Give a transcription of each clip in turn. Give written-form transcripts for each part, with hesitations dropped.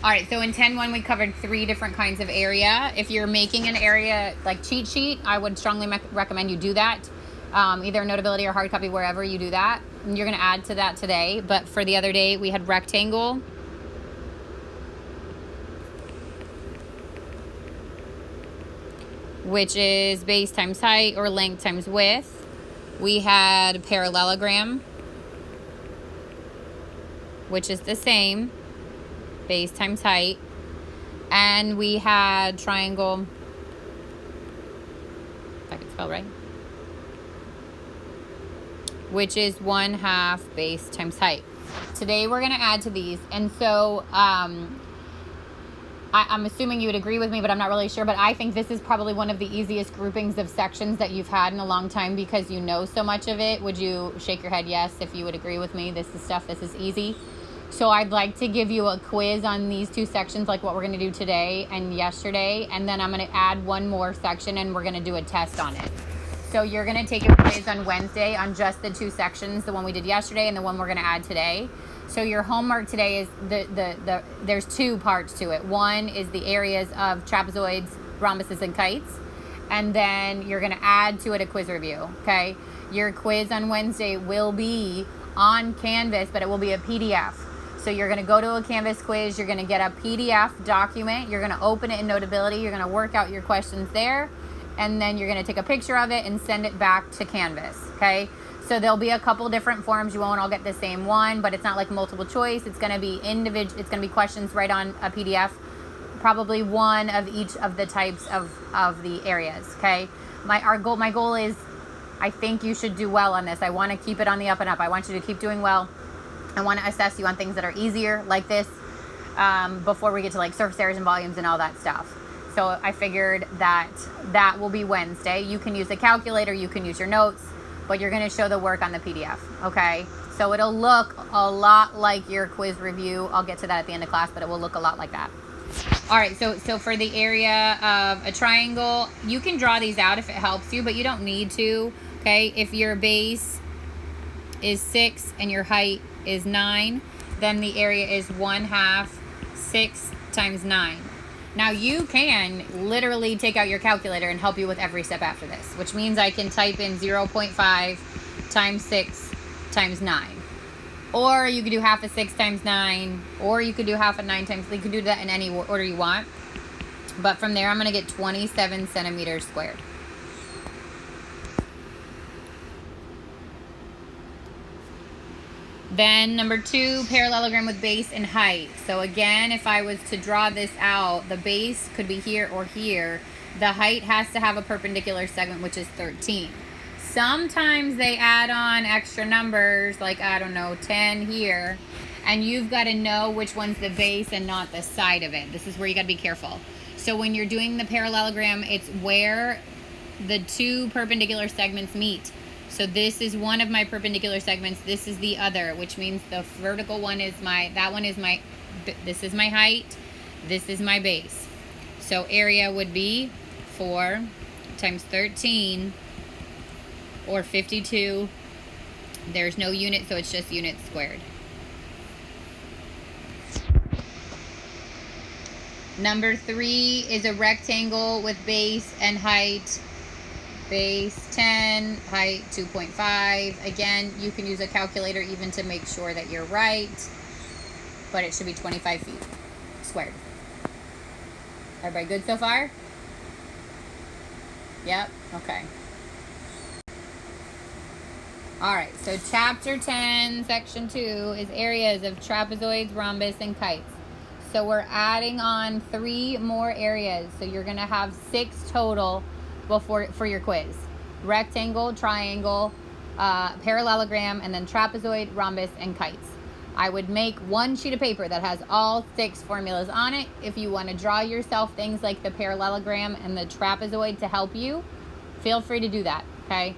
All right, so in 10-1, we covered 3 different kinds of area. If you're making an area like cheat sheet, I would strongly recommend you do that. Either Notability or hard copy, wherever you do that. And you're going to add to that today. But for the other day, we had rectangle, which is base times height or length times width. We had parallelogram, which is the same, base times height. And we had triangle, if I could spell right, which is 1/2 base times height. Today we're going to add to these. And so I'm assuming you would agree with me, but I'm not really sure. But I think this is probably one of the easiest groupings of sections that you've had in a long time because you know so much of it. Would you shake your head yes if you would agree with me? This is easy. So I'd like to give you a quiz on these 2 sections, like what we're going to do today and yesterday. And then I'm going to add one more section and we're going to do a test on it. So you're going to take a quiz on Wednesday on just the 2 sections, the one we did yesterday and the one we're going to add today. So your homework today is there's 2 parts to it. One is the areas of trapezoids, rhombuses, and kites. And then you're going to add to it a quiz review, okay? Your quiz on Wednesday will be on Canvas, but it will be a PDF. So you're going to go to a Canvas quiz. You're going to get a PDF document. You're going to open it in Notability. You're going to work out your questions there. And then you're going to take a picture of it and send it back to Canvas, okay? So there'll be a couple different forms. You won't all get the same one, but it's not like multiple choice. It's going to be individual. It's going to be questions right on a PDF, probably one of each of the types of the areas, okay? My goal is, I think you should do well on this. I want to keep it on the up and up. I want you to keep doing well. I want to assess you on things that are easier, like this, before we get to like surface areas and volumes and all that stuff. So I figured that will be Wednesday. You can use a calculator, you can use your notes, but you're going to show the work on the PDF, okay? So it'll look a lot like your quiz review. I'll get to that at the end of class, but it will look a lot like that. All right, so for the area of a triangle, you can draw these out if it helps you, but you don't need to, okay? If your base is 6 and your height is 9, then the area is 1/2 6 times 9. Now you can literally take out your calculator and help you with every step after this, which means I can type in 0.5 times 6 times 9. Or you could do 1/2 of 6 times 9, or you could do 1/2 of 9 times, you could do that in any order you want. But from there, I'm going to get 27 centimeters squared. Then number 2, parallelogram with base and height. So again, if I was to draw this out, the base could be here or here. The height has to have a perpendicular segment, which is 13. Sometimes they add on extra numbers, like, I don't know, 10 here. And you've got to know which one's the base and not the side of it. This is where you got to be careful. So when you're doing the parallelogram, it's where the 2 perpendicular segments meet. So this is one of my perpendicular segments. This is the other, which means the vertical one is this is my height. This is my base. So area would be 4 times 13, or 52. There's no unit, so it's just units squared. Number 3 is a rectangle with base and height. Base 10, height 2.5. Again, you can use a calculator even to make sure that you're right, but it should be 25 feet squared. Everybody good so far? Yep, okay. All right, so chapter 10, section 2 is areas of trapezoids, rhombus, and kites. So we're adding on 3 more areas. So you're gonna have 6 total for your quiz. Rectangle, triangle, parallelogram, and then trapezoid, rhombus, and kites. I would make one sheet of paper that has all 6 formulas on it. If you want to draw yourself things like the parallelogram and the trapezoid to help you, feel free to do that, okay?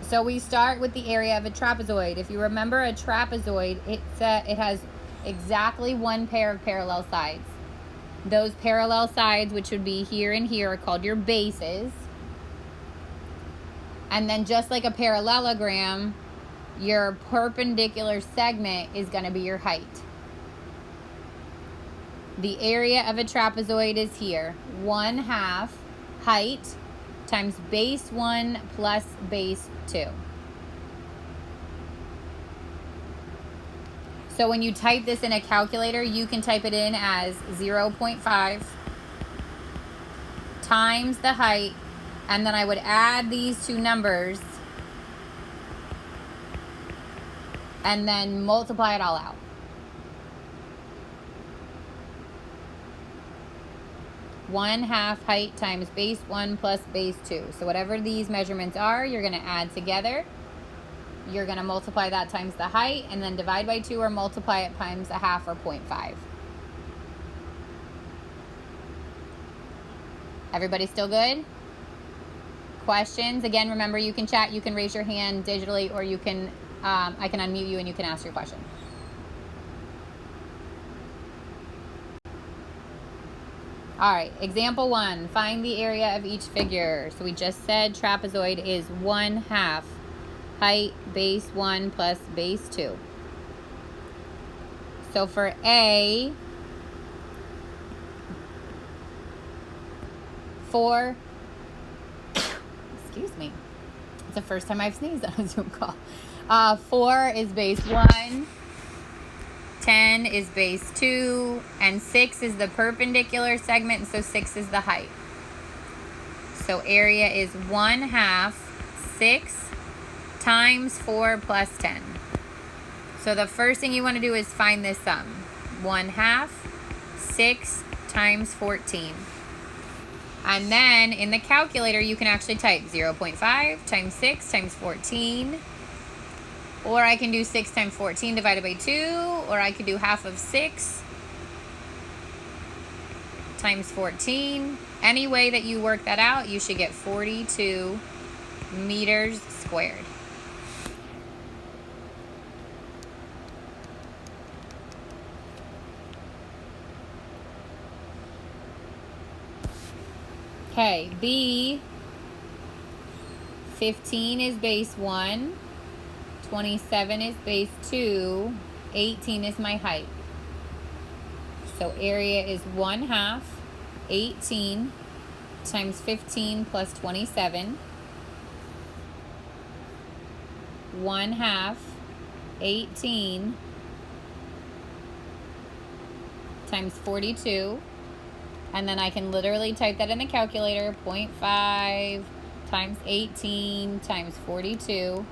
So we start with the area of a trapezoid. If you remember a trapezoid, it has exactly 1 pair of parallel sides. Those parallel sides, which would be here and here, are called your bases. And then just like a parallelogram, your perpendicular segment is going to be your height. The area of a trapezoid is here. 1/2 height times base 1 plus base 2. So when you type this in a calculator, you can type it in as 0.5 times the height, and then I would add these two numbers and then multiply it all out. One half height times base 1 plus base 2. So whatever these measurements are, you're going to add together. You're going to multiply that times the height and then divide by 2 or multiply it times 1/2 or 0.5. Everybody still good? Questions? Again, remember you can chat, you can raise your hand digitally, or you can I can unmute you and you can ask your question. All right, example 1, find the area of each figure. So we just said trapezoid is 1/2 height base 1 plus base 2. So for A, 4, excuse me, it's the first time I've sneezed on a Zoom call. 4 is base 1, 10 is base 2, and 6 is the perpendicular segment, so 6 is the height. So area is 1/2 6 times 4 plus 10. So the first thing you want to do is find this sum. 1/2 6 times 14. And then in the calculator, you can actually type 0.5 times 6 times 14. Or I can do 6 times 14 divided by 2. Or I could do 1/2 of 6 times 14. Any way that you work that out, you should get 42 meters squared. Okay, B, 15 is base 1, 27 is base 2, 18 is my height. So area is 1/2 18 times 15 plus 27. 1/2 18 times 42. And then I can literally type that in the calculator, 0.5 times 18 times 42,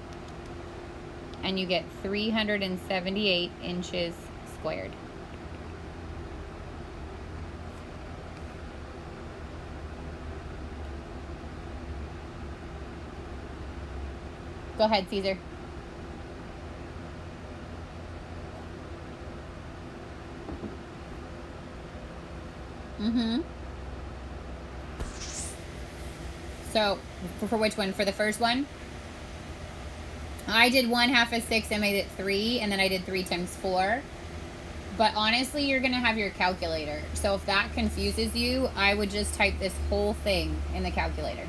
and you get 378 inches squared. Go ahead, Caesar. So, for which one? For the first one? I did 1/2 of 6 and made it 3, and then I did 3 times 4. But honestly, you're going to have your calculator. So if that confuses you, I would just type this whole thing in the calculator.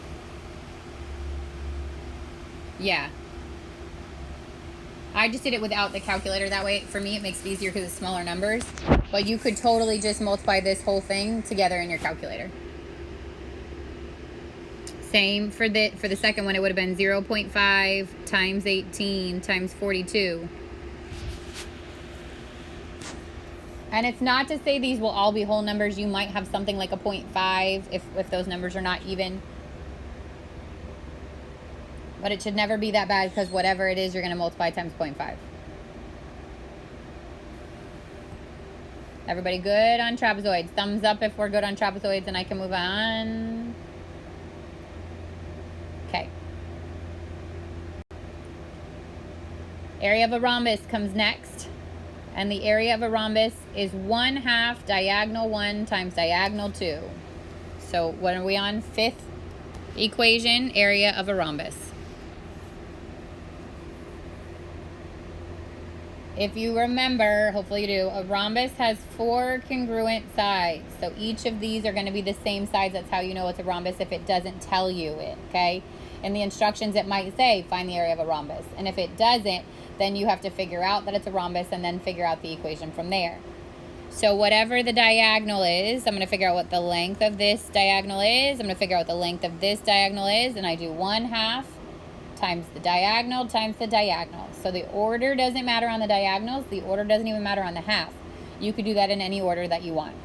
Yeah. I just did it without the calculator. That way, for me, it makes it easier because it's smaller numbers. But you could totally just multiply this whole thing together in your calculator. Same for the second one. It would have been 0.5 times 18 times 42. And it's not to say these will all be whole numbers. You might have something like a 0.5 if those numbers are not even. But it should never be that bad because whatever it is, you're going to multiply times 0.5. Everybody good on trapezoids? Thumbs up if we're good on trapezoids and I can move on. Okay. Area of a rhombus comes next. And the area of a rhombus is 1/2 diagonal 1 times diagonal 2. So what are we on? Fifth equation, area of a rhombus. If you remember, hopefully you do, a rhombus has 4 congruent sides. So each of these are going to be the same sides. That's how you know it's a rhombus if it doesn't tell you it, okay? In the instructions, it might say, find the area of a rhombus. And if it doesn't, then you have to figure out that it's a rhombus and then figure out the equation from there. So whatever the diagonal is, I'm going to figure out what the length of this diagonal is. I'm going to figure out what the length of this diagonal is, and I do 1/2 times the diagonal times the diagonal. So the order doesn't matter on the diagonals. The order doesn't even matter on the half. You could do that in any order that you want.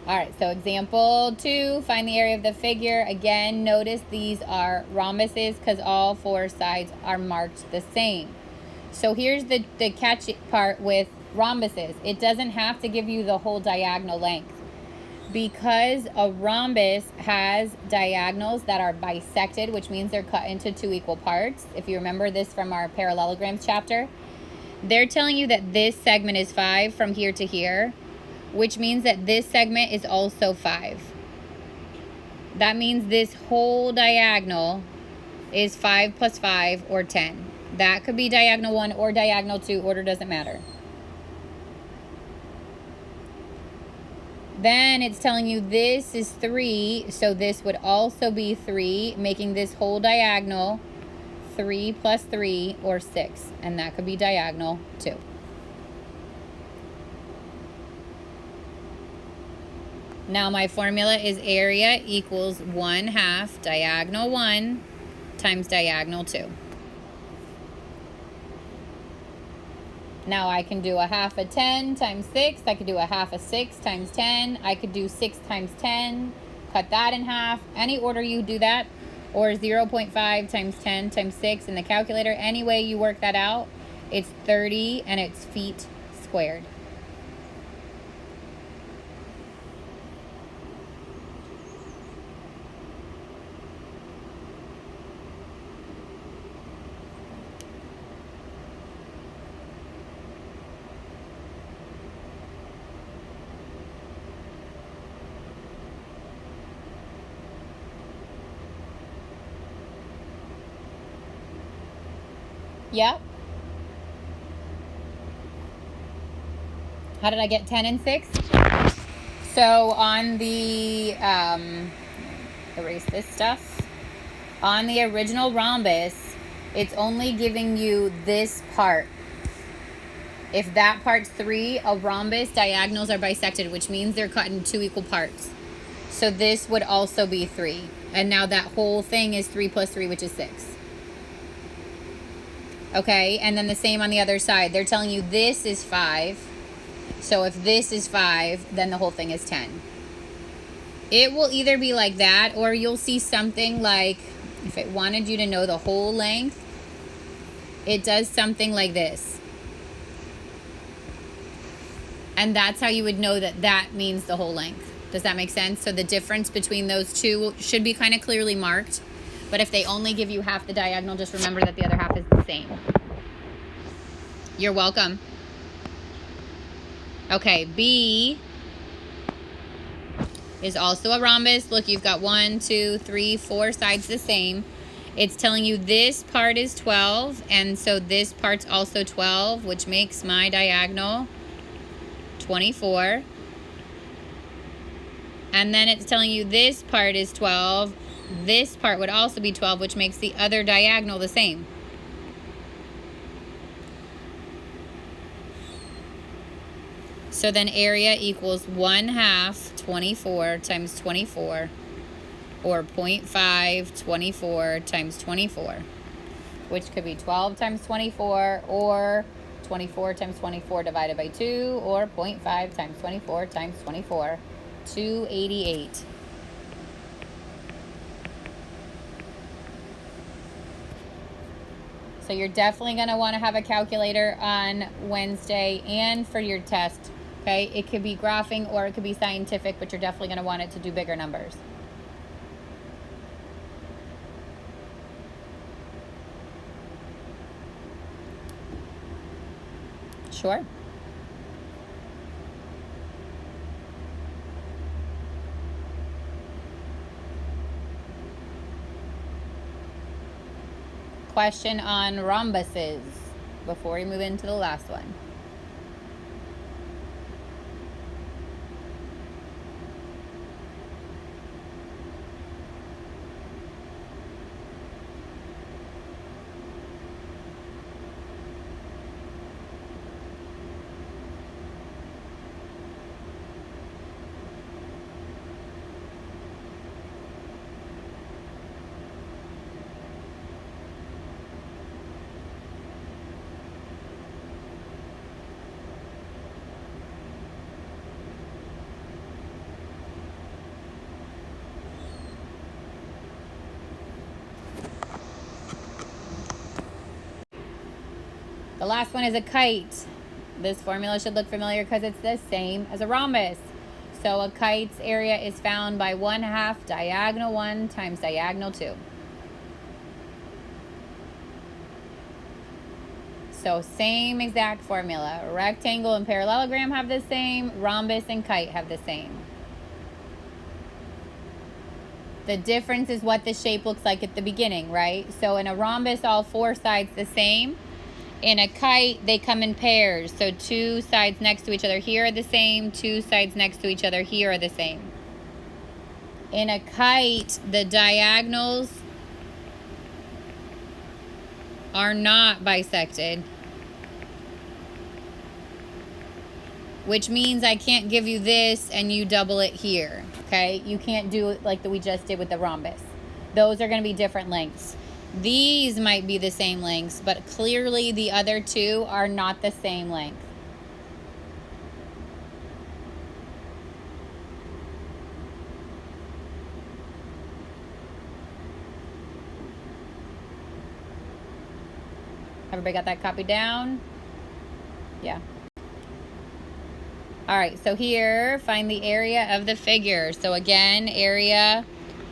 All right, so example 2, find the area of the figure. Again, notice these are rhombuses because all 4 sides are marked the same. So here's the catchy part with rhombuses. It doesn't have to give you the whole diagonal length. Because a rhombus has diagonals that are bisected, which means they're cut into 2 equal parts. If you remember this from our parallelograms chapter, they're telling you that this segment is 5 from here to here, which means that this segment is also 5. That means this whole diagonal is 5 plus 5 or 10. That could be diagonal 1 or diagonal 2. Order doesn't matter. Then it's telling you this is 3, so this would also be 3, making this whole diagonal 3 plus 3 or 6. And that could be diagonal 2. Now my formula is area equals 1/2 diagonal 1 times diagonal 2. Now I can do 1/2 of 10 times 6. I could do 1/2 of 6 times 10. I could do 6 times 10. Cut that in half. Any order you do that. Or 0.5 times 10 times 6 in the calculator. Any way you work that out, it's 30 and it's feet squared. Yep. How did I get 10 and 6? So on the, erase this stuff. On the original rhombus, it's only giving you this part. If that part's 3, a rhombus diagonals are bisected, which means they're cut in 2 equal parts. So this would also be 3. And now that whole thing is 3 plus 3, which is 6. Okay, and then the same on the other side. They're telling you this is 5. So if this is 5, then the whole thing is 10. It will either be like that, or you'll see something like, if it wanted you to know the whole length, it does something like this. And that's how you would know that that means the whole length. Does that make sense? So the difference between those two should be kind of clearly marked. But if they only give you half the diagonal, just remember that the other half is the same. You're welcome. Okay, B is also a rhombus. Look, you've got 1, 2, 3, 4 sides the same. It's telling you this part is 12, and so this part's also 12, which makes my diagonal 24. And then it's telling you this part is 12. This part would also be 12, which makes the other diagonal the same. So then area equals 1/2 24 times 24, or 0.5 24 times 24, which could be 12 times 24, or 24 times 24 divided by 2, or 0.5 times 24 times 24, 288. So you're definitely going to want to have a calculator on Wednesday and for your test, okay? It could be graphing or it could be scientific, but you're definitely going to want it to do bigger numbers. Sure. Question on rhombuses before we move into the last one. The last one is a kite. This formula should look familiar because it's the same as a rhombus. So a kite's area is found by 1/2 diagonal 1 times diagonal 2. So same exact formula. Rectangle and parallelogram have the same. Rhombus and kite have the same. The difference is what the shape looks like at the beginning, right? So in a rhombus, all 4 sides the same. In a kite, they come in pairs. So 2 sides next to each other here are the same. 2 sides next to each other here are the same. In a kite, the diagonals are not bisected, which means I can't give you this and you double it here, okay? You can't do it like we just did with the rhombus. Those are going to be different lengths. These might be the same lengths, but clearly the other 2 are not the same length. Everybody got that copied down? Yeah. All right, so here, find the area of the figure. So again, area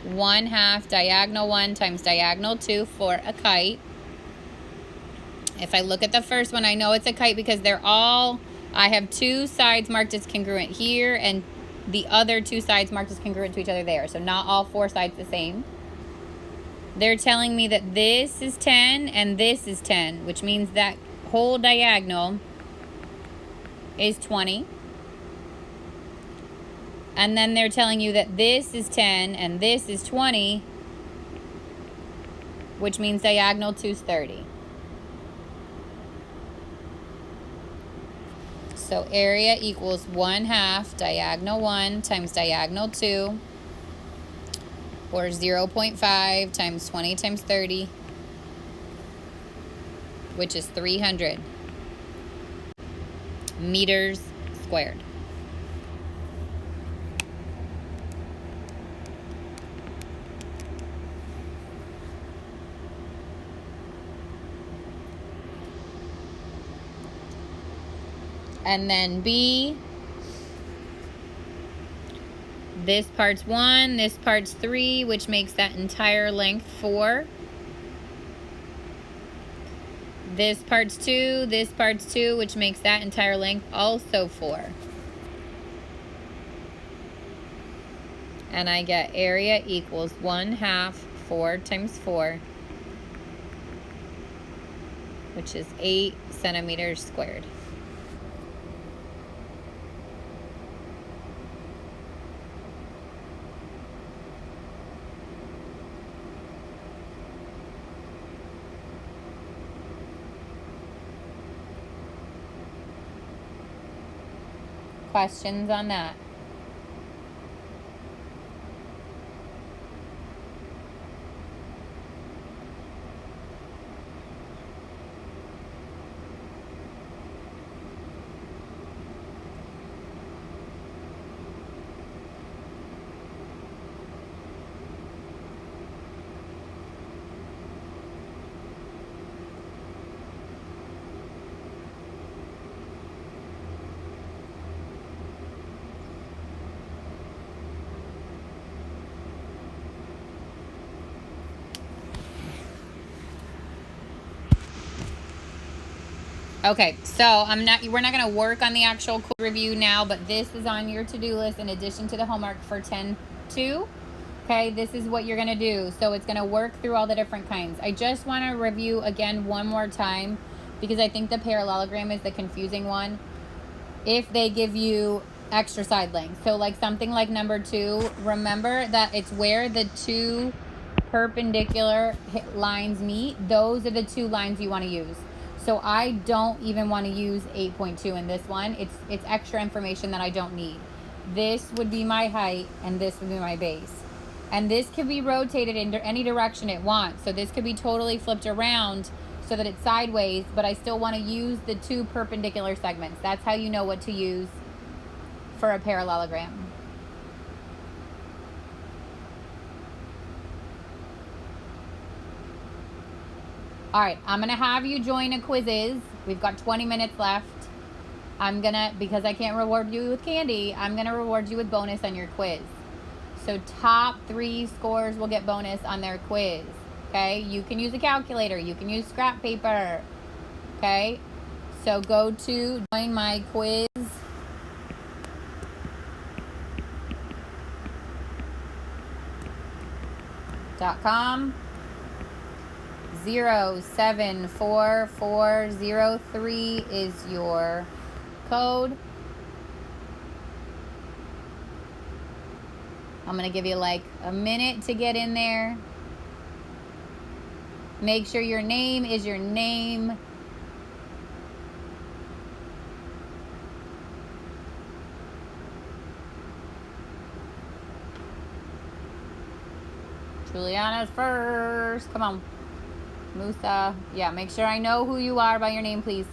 1/2 diagonal 1 times diagonal 2 for a kite. If I look at the first one, I know it's a kite because I have 2 sides marked as congruent here and the other 2 sides marked as congruent to each other there. So not all 4 sides the same. They're telling me that this is 10 and this is 10, which means that whole diagonal is 20. And then they're telling you that this is 10 and this is 20, which means diagonal 2 is 30. So area equals 1/2 diagonal 1 times diagonal 2, or 0.5 times 20 times 30, which is 300 meters squared. And then B, this part's 1, this part's 3, which makes that entire length 4. This part's 2, this part's 2, which makes that entire length also 4. And I get area equals 1/2 4 times 4, which is 8 centimeters squared. Questions on that? Okay, so we're not going to work on the actual code review now, but this is on your to-do list in addition to the homework for 10-2. Okay, this is what you're going to do. So it's going to work through all the different kinds. I just want to review again one more time because I think the parallelogram is the confusing one. If they give you extra side length. So like something like number 2, remember that it's where the 2 perpendicular lines meet. Those are the 2 lines you want to use. So I don't even want to use 8.2 in this one. It's extra information that I don't need. This would be my height and this would be my base. And this could be rotated in any direction it wants. So this could be totally flipped around so that it's sideways, but I still want to use the 2 perpendicular segments. That's how you know what to use for a parallelogram. All right, I'm going to have you join a quizzes We've got 20 minutes left. Because I can't reward you with candy, I'm gonna reward you with bonus on your quiz. So top 3 scores will get bonus on their quiz. Okay, you can use a calculator, you can use scrap paper. Okay, so go to join my quiz.com. 074403 is your code. I'm going to give you like a minute to get in there. Make sure your name is your name. Juliana's first. Come on. Musa. Yeah, make sure I know who you are by your name, please.